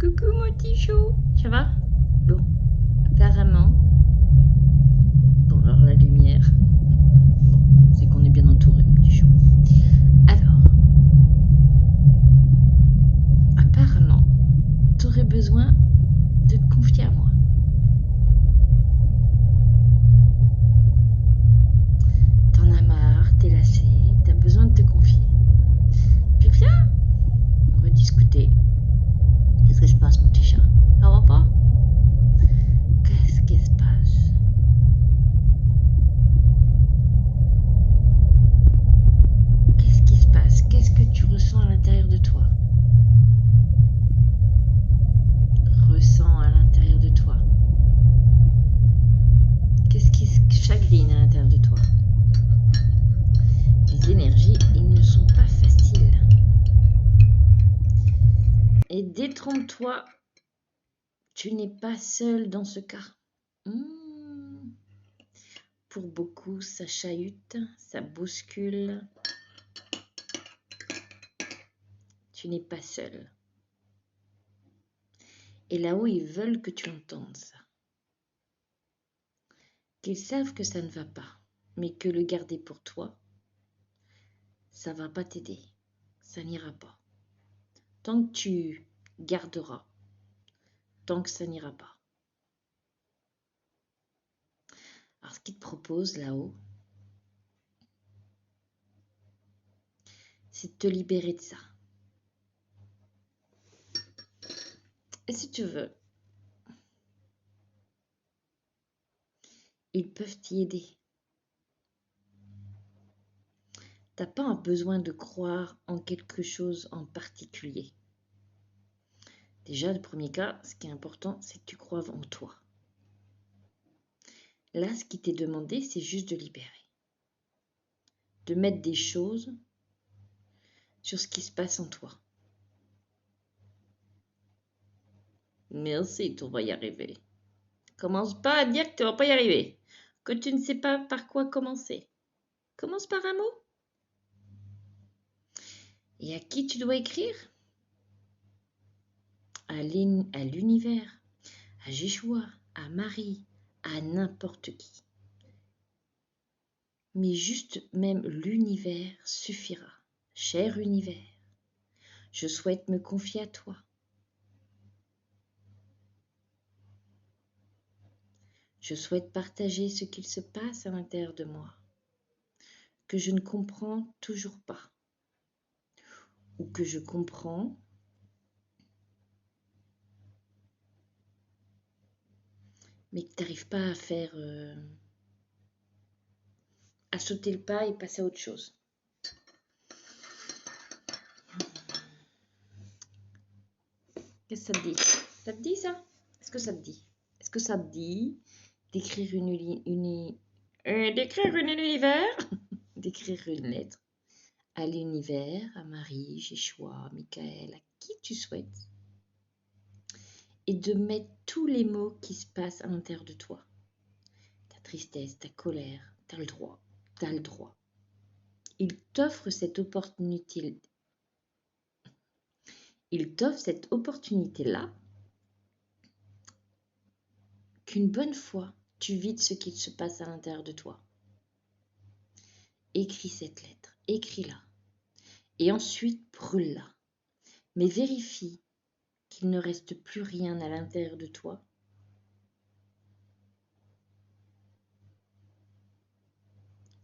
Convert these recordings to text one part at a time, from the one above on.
Coucou mon petit chou, ça va? Bon, apparemment, bon alors la lumière, bon, c'est qu'on est bien entouré mon petit chou. Alors, apparemment, t'aurais besoin de te confier à moi. T'en as marre, t'es lassé, t'as besoin de te confier. Puis viens, on va discuter. Qu'est-ce que se passe mon petit chat? Ça va pas? Qu'est-ce qui se passe? Qu'est-ce qui se passe? Qu'est-ce que tu ressens à l'intérieur de toi? Ressens à l'intérieur de toi. Qu'est-ce qui se chagrine à l'intérieur de toi? Les énergies, ils ne sont pas faciles. Et détrompe-toi, tu n'es pas seul dans ce cas. Pour beaucoup, ça chahute, ça bouscule. Tu n'es pas seul. Et là-haut, ils veulent que tu entendes ça. Qu'ils savent que ça ne va pas, mais que le garder pour toi, ça ne va pas t'aider. Ça n'ira pas. Tant que tu garderas, tant que ça n'ira pas. Alors, ce qu'ils te proposent là-haut, c'est de te libérer de ça. Et si tu veux, ils peuvent t'y aider. Tu n'as pas un besoin de croire en quelque chose en particulier. Déjà, le premier cas, ce qui est important, c'est que tu croives en toi. Là, ce qui t'est demandé, c'est juste de libérer. De mettre des choses sur ce qui se passe en toi. Merci, tu vas y arriver. Commence pas à dire que tu ne vas pas y arriver, que tu ne sais pas par quoi commencer. Commence par un mot. Et à qui tu dois écrire? À l'univers, à Jéchoua, à Marie, à n'importe qui. Mais juste même l'univers suffira. Cher univers, je souhaite me confier à toi. Je souhaite partager ce qu'il se passe à l'intérieur de moi, que je ne comprends toujours pas, ou que je comprends, mais que tu n'arrives pas à faire, à sauter le pas et passer à autre chose. Qu'est-ce que ça te dit? Ça te dit ça? Est-ce que ça te dit? Est-ce que ça te dit d'écrire d'écrire un univers, d'écrire une lettre à l'univers, à Marie, Jéchoua, Michael, à qui tu souhaites, et de mettre tous les mots qui se passent à l'intérieur de toi. Ta tristesse, ta colère, t'as le droit, t'as le droit. Il t'offre cette opportunité. Il t'offre cette opportunité-là qu'une bonne fois, tu vides ce qui se passe à l'intérieur de toi. Écris cette lettre, écris-la. Et ensuite, brûle-la. Mais vérifie qu'il ne reste plus rien à l'intérieur de toi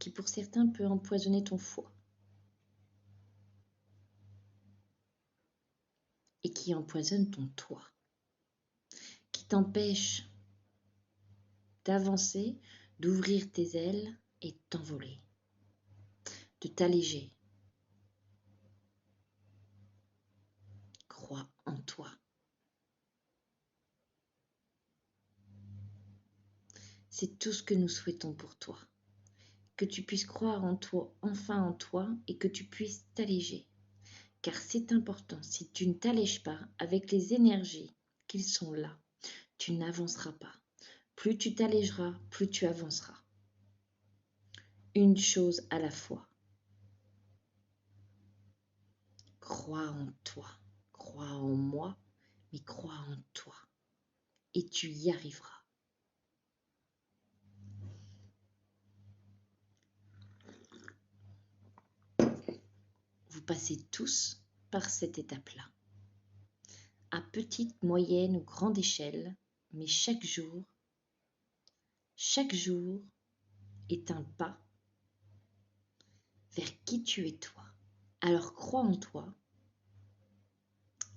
qui, pour certains, peut empoisonner ton foie et qui empoisonne ton toit, qui t'empêche d'avancer, d'ouvrir tes ailes et de t'envoler, de t'alléger. Crois en toi. C'est tout ce que nous souhaitons pour toi. Que tu puisses croire en toi, enfin en toi, et que tu puisses t'alléger. Car c'est important, si tu ne t'allèges pas avec les énergies qui sont là, tu n'avanceras pas. Plus tu t'allégeras, plus tu avanceras. Une chose à la fois. Crois en toi, crois en moi, mais crois en toi et tu y arriveras. Vous passez tous par cette étape-là, à petite, moyenne ou grande échelle, mais chaque jour est un pas vers qui tu es toi. Alors crois en toi,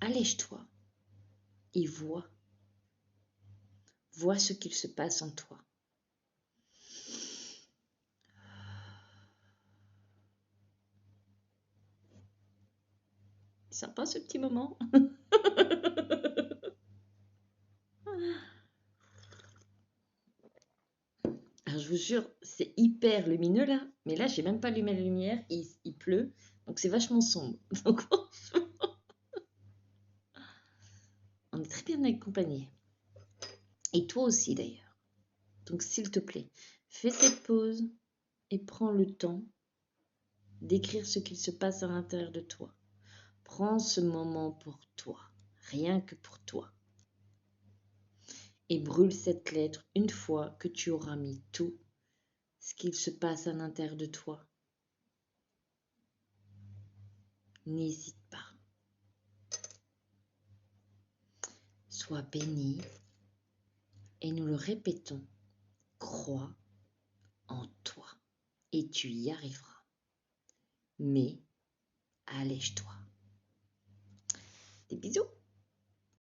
allège-toi et vois ce qu'il se passe en toi. Sympa ce petit moment. Alors je vous jure, c'est hyper lumineux là, mais là j'ai même pas allumé la lumière, il pleut, donc c'est vachement sombre. Donc on est très bien accompagnés. Et toi aussi d'ailleurs. Donc s'il te plaît, fais cette pause et prends le temps d'écrire ce qu'il se passe à l'intérieur de toi. Prends ce moment pour toi, rien que pour toi. Et brûle cette lettre une fois que tu auras mis tout ce qu'il se passe à l'intérieur de toi. N'hésite pas. Sois béni et nous le répétons. Crois en toi et tu y arriveras. Mais allège-toi. Des bisous.